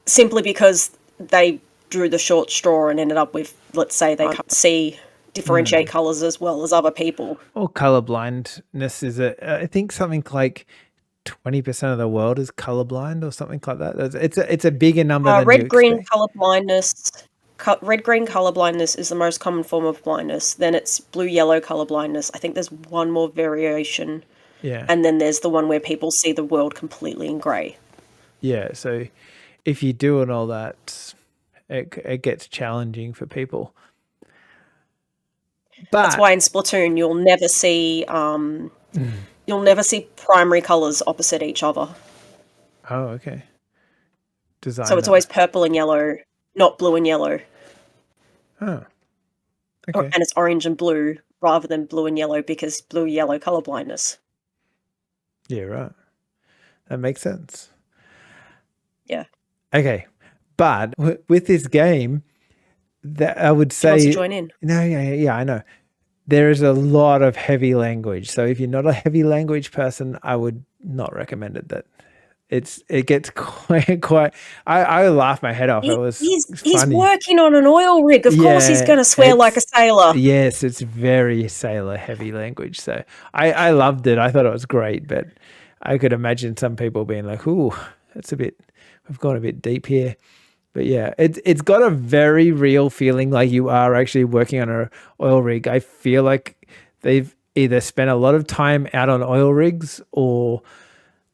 Simply because they drew the short straw and ended up with, let's say, they can't see, differentiate colors as well as other people. Or colorblindness is I think something like 20% of the world is colorblind or something like that. It's a bigger number than you Red-green expect. color blindness. Red-green color blindness is the most common form of blindness. Then it's blue-yellow color blindness. I think there's one more variation, Yeah. and then there's the one where people see the world completely in grey. Yeah. So if you do and all that, it gets challenging for people. That's But why in Splatoon you'll never see primary colors opposite each other. oh, okay. So Design it's that. always purple and yellow, not blue and yellow. Oh, okay. And it's orange and blue rather than blue and yellow because blue-yellow color blindness. Yeah, right. That makes sense. Yeah. Okay. But with this game, that I would He wants to say join in. no, yeah, I know. There is a lot of heavy language. So if you're not a heavy language person, I would not recommend it. That it gets quite I laughed my head off. It was He's funny. working on an oil rig. Of course he's Yeah, going to swear like a sailor. yes, it's very sailor heavy language. So I loved it. I thought it was great, but I could imagine some people being like, "Ooh, that's a bit. We've gone a bit deep here." But yeah, it's got a very real feeling like you are actually working on an oil rig. I feel like they've either spent a lot of time out on oil rigs or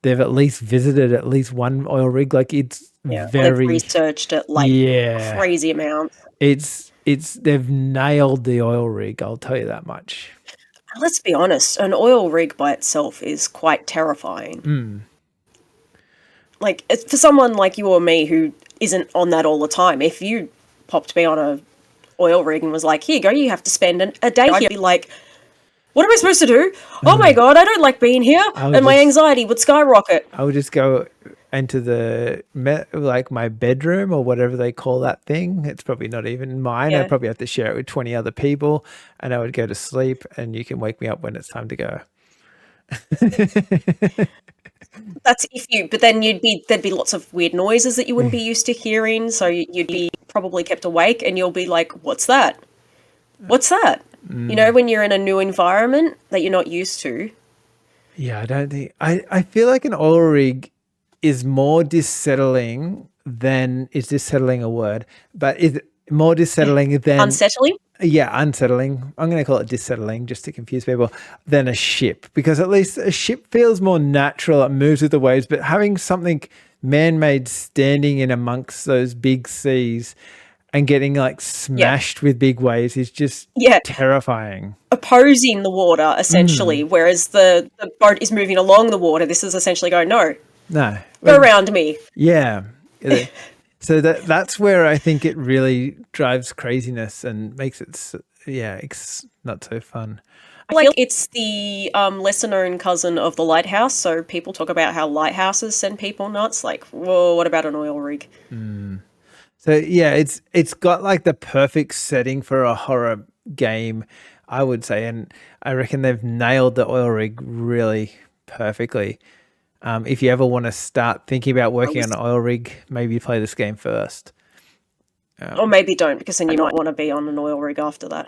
they've at least visited at least one oil rig. Like it's Yeah, they've very researched it like yeah. crazy amounts. It's they've nailed the oil rig, I'll tell you that much. Let's be honest, an oil rig by itself is quite terrifying. Like, for someone like you or me who isn't on that all the time. If you popped me on a oil rig and was like, here you go, you have to spend a day here, I'd be like, what am I supposed to do? Oh my God, I don't like being here. And my anxiety would skyrocket. I would just go into my bedroom or whatever they call that thing. It's probably not even mine. I Yeah. probably have to share it with 20 other people, and I would go to sleep, and you can wake me up when it's time to go. That's if you, but then there'd be lots of weird noises that you wouldn't be used to hearing. So you'd be probably kept awake and you'll be like, what's that? What's that? You know, when you're in a new environment that you're not used to. Yeah, I don't think I feel like an oil rig is more dissettling than is dissettling a word, but is more dissettling than Unsettling? yeah, unsettling. I'm going to call it dissettling just to confuse people than a ship, because at least a ship feels more natural. It moves with the waves, but having something man-made standing in amongst those big seas and getting like smashed with big waves is just terrifying. Opposing the water, essentially, whereas the boat is moving along the water. This is essentially going, no, go around me. Yeah. So that's where I think it really drives craziness and makes it, it's not so fun. I feel like it's the lesser known cousin of the lighthouse. So people talk about how lighthouses send people nuts. Like, whoa, what about an oil rig? So yeah, it's got like the perfect setting for a horror game, I would say, and I reckon they've nailed the oil rig really perfectly. If you ever want to start thinking about working on an oil rig, maybe play this game first. Or maybe don't, because then you might want to be on an oil rig after that.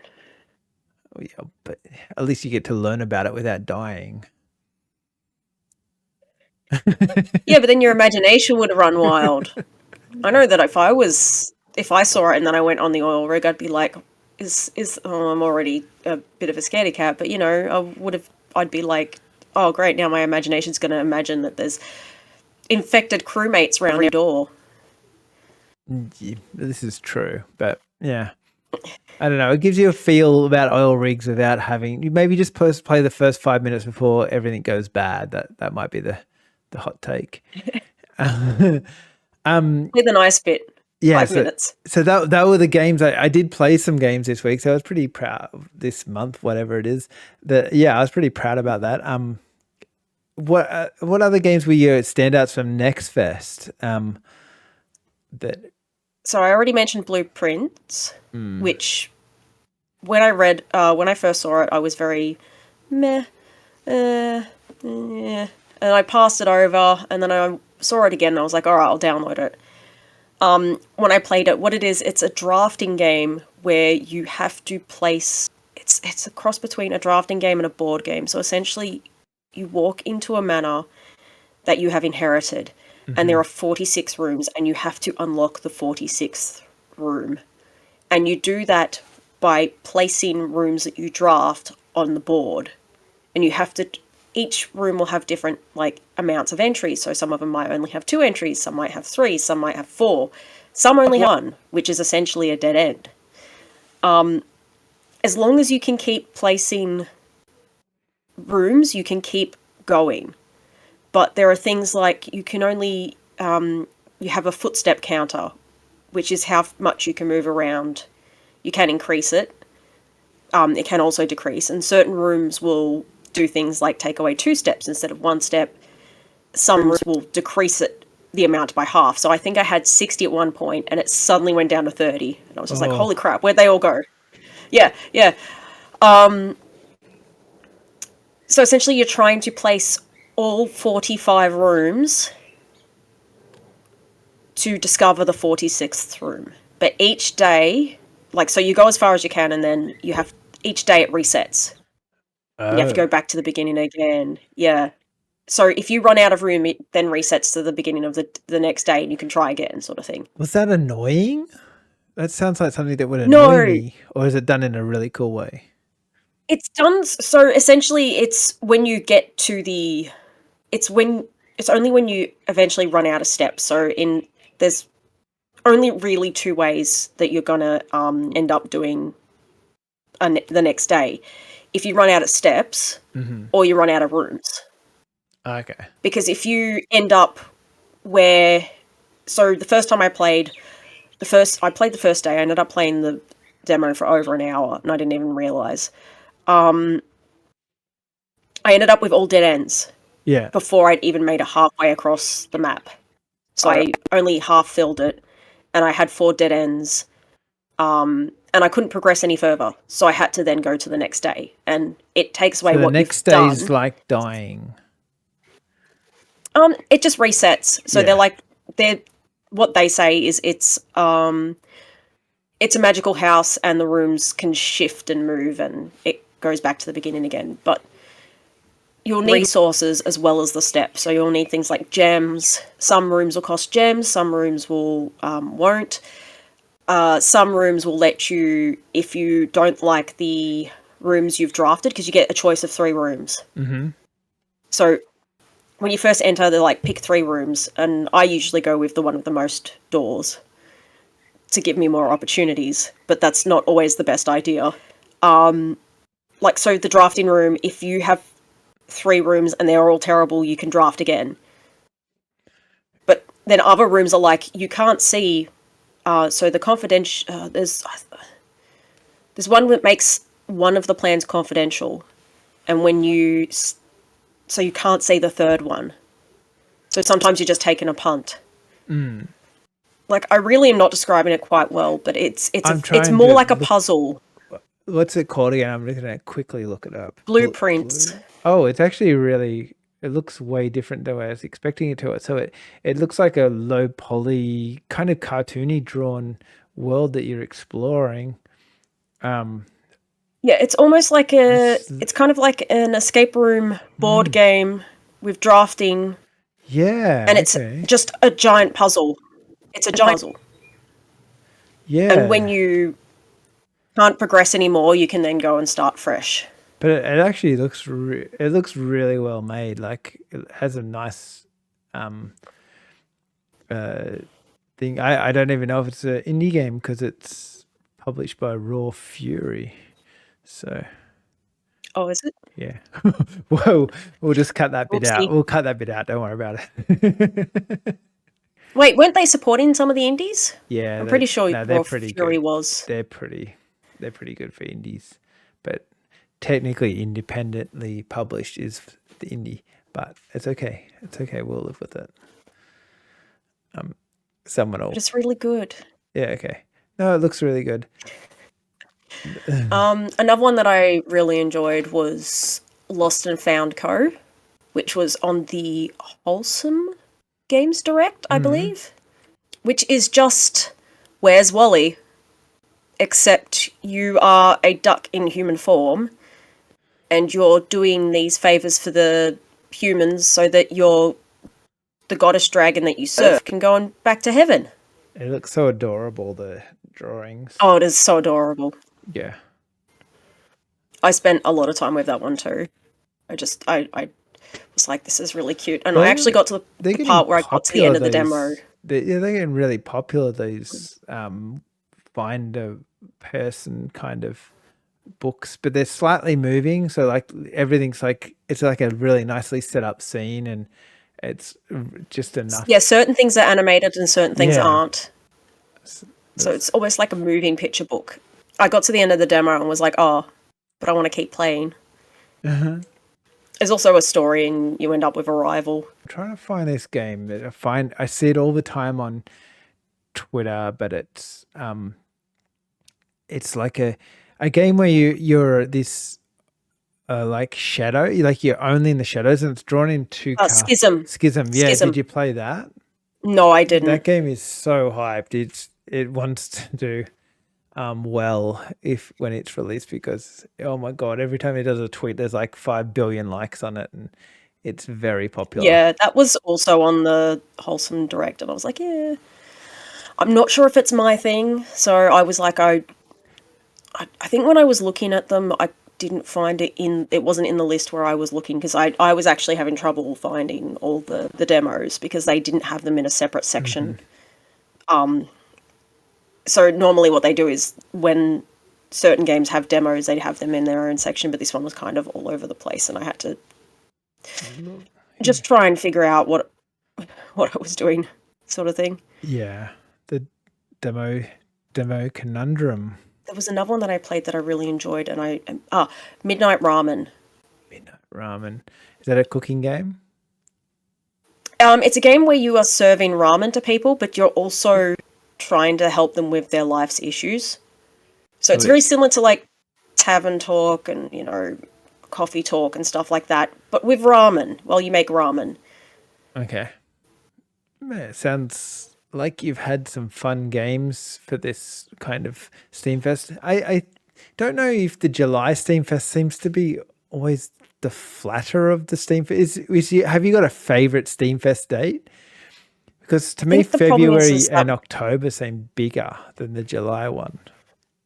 Yeah, but at least you get to learn about it without dying. Yeah, but then your imagination would run wild. I know that if I saw it and then I went on the oil rig, I'd be like, I'm already a bit of a scaredy cat, but you know, I'd be like, oh great, now my imagination's going to imagine that there's infected crewmates around the door. Yeah, this is true, but yeah, I don't know. It gives you a feel about oil rigs without having. You maybe just play the first 5 minutes before everything goes bad. That might be the hot take. With a nice bit. Yeah, 5 minutes. So that were the games. I did play some games this week, so I was pretty proud this month, whatever it is. I was pretty proud about that. What other games were your standouts from Next Fest? So I already mentioned Blueprints, which when I first saw it, I was very meh, and I passed it over, and then I saw it again, and I was like, all right, I'll download it. When I played it, what it is, it's a drafting game where you have to place. It's a cross between a drafting game and a board game. So essentially, you walk into a manor that you have inherited, and there are 46 rooms, and you have to unlock the 46th room. And you do that by placing rooms that you draft on the board. And you have to, each room will have different like amounts of entries. So some of them might only have 2 entries, some might have 3, some might have 4, some only have 1, which is essentially a dead end. As long as you can keep placing rooms, you can keep going. But there are things like you can only, you have a footstep counter, which is how much you can move around. You can increase it. It can also decrease. And certain rooms will do things like take away 2 steps instead of 1 step. Some rooms will decrease it the amount by half. So I think I had 60 at one point and it suddenly went down to 30. And I was just like, holy crap, where'd they all go? Yeah. So essentially you're trying to place all 45 rooms to discover the 46th room. But each day, so you go as far as you can and then each day it resets. You have to go back to the beginning again. Yeah. So if you run out of room, it then resets to the beginning of the next day and you can try again, sort of thing. Was that annoying? That sounds like something that would annoy me. Or is it done in a really cool way? It's done, so essentially it's when you get to it's only when you eventually run out of steps. So there's only really 2 ways that you're gonna end up doing the next day. If you run out of steps or you run out of rooms. Okay. Because if you end up where So the first time I played the first day. I ended up playing the demo for over an hour, and I didn't even realize. I ended up with all dead ends Yeah. before I'd even made it halfway across the map. So I only half filled it, and I had 4 dead ends. And I couldn't progress any further, so I had to then go to the next day, and it takes away So the what next you've day is done. like dying. It just resets. So Yeah. they're what they say is it's a magical house, and the rooms can shift and move, and it goes back to the beginning again. But you'll need resources as well as the steps. So you'll need things like gems. Some rooms will cost gems. Some rooms won't. Some rooms will let you, if you don't like the rooms you've drafted, because you get a choice of 3 rooms. Mm-hmm. So when you first enter, they're like, pick 3 rooms, and I usually go with the one with the most doors to give me more opportunities, but that's not always the best idea. So the drafting room, if you have 3 rooms and they're all terrible, you can draft again. But then other rooms are like, you can't see. So the confidential, there's one that makes one of the plans confidential, and so you can't see the third one. So sometimes you're just taking a punt. Like, I really am not describing it quite well, but it's more like a puzzle. What's it called again? I'm looking at quickly look it up. Blueprints. Oh, it's actually really. It looks way different than I was expecting it to. So it looks like a low poly, kind of cartoony drawn world that you're exploring. Yeah, it's almost like it's kind of like an escape room board game with drafting, Yeah. and it's Okay. just a giant puzzle. It's a giant puzzle. Yeah. And when you can't progress anymore, you can then go and start fresh. But it actually looks it looks really well made. Like, it has a nice thing. I don't even know if it's an indie game because it's published by Raw Fury. So Oh, is it? yeah. Whoa, we'll just cut that bit out. Oopsie. We'll cut that bit out. Don't worry about it. Wait, weren't they supporting some of the indies? Yeah, I'm pretty sure no, they're Raw pretty Fury good. was. They're pretty good for indies, but technically independently published is the indie. But it's okay. It's okay. We'll live with it. Someone will. But it's really good. Yeah. Okay. No, it looks really good. Another one that I really enjoyed was Lost and Found Co., which was on the Wholesome Games Direct, I believe, which is just Where's Wally? Except you are a duck in human form, and you're doing these favors for the humans so that the goddess dragon that you serve can go on back to heaven. It looks so adorable, the drawings. Oh, it is so adorable. Yeah. I spent a lot of time with that one too. I was like, this is really cute. And Well, I actually got to the part where I got to the end of the demo. They're getting really popular, these find a person kind of books, but they're slightly moving. So like everything's like, it's like a really nicely set up scene, and it's just enough. Yeah, certain things are animated and certain things aren't. So it's almost like a moving picture book. I got to the end of the demo and was like, oh, but I want to keep playing. There's also a story, and you end up with a rival. I'm trying to find this game that I see it all the time on Twitter, but it's like a game where you're this like shadow, like you're only in the shadows, and it's drawn in 2 Schism. Yeah, Schism. did you play that? No, I didn't. That game is so hyped. It wants to do well when it's released, because oh my god, every time it does a tweet, there's like 5 billion likes on it, and it's very popular. Yeah, that was also on the Wholesome Direct, and I was like, yeah, I'm not sure if it's my thing. So I was like, I think when I was looking at them, I didn't find it wasn't in the list where I was looking, because I was actually having trouble finding all the demos because they didn't have them in a separate section. So normally what they do is when certain games have demos, they have them in their own section, but this one was kind of all over the place, and I had to just try and figure out what I was doing. sort of thing. Yeah. The demo conundrum. There was another one that I played that I really enjoyed, and Midnight Ramen. Midnight Ramen. Is that a cooking game? It's a game where you are serving ramen to people, but you're also trying to help them with their life's issues. So So it's very similar to like tavern talk and, coffee talk and stuff like that, but with ramen while you make ramen. okay. Man, it sounds like you've had some fun games for this kind of Steamfest. I don't know if the July Steamfest seems to be always the flatter of the Steamfest. Have you got a favorite Steamfest date? Because to I me, think the problem February is that, and October seem bigger than the July one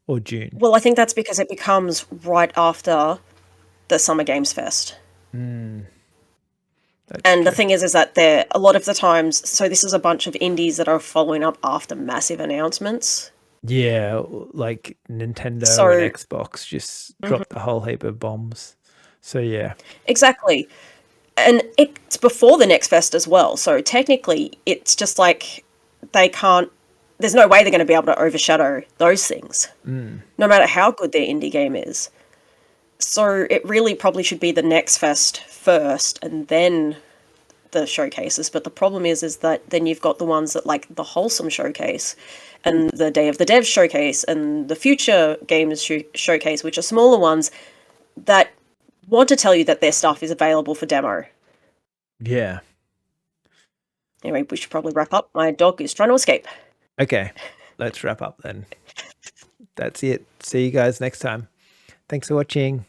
or June. well, I think that's because it becomes right after the Summer Games Fest. That's And the true. thing is that there a lot of the times, so this is a bunch of indies that are following up after massive announcements. Yeah, like Nintendo and So Xbox just dropped a whole heap of bombs. So yeah. exactly. And it's before the next fest as well. So technically, it's just like they can't. There's no way they're going to be able to overshadow those things, no matter how good their indie game is. So it really probably should be the next fest first, and then the showcases. But the problem is that then you've got the ones that like the Wholesome Showcase, and the Day of the Dev Showcase, and the Future Games Showcase, which are smaller ones that want to tell you that their stuff is available for demo. Yeah. Anyway, we should probably wrap up. My dog is trying to escape. Okay. Let's wrap up then. That's it. See you guys next time. Thanks for watching.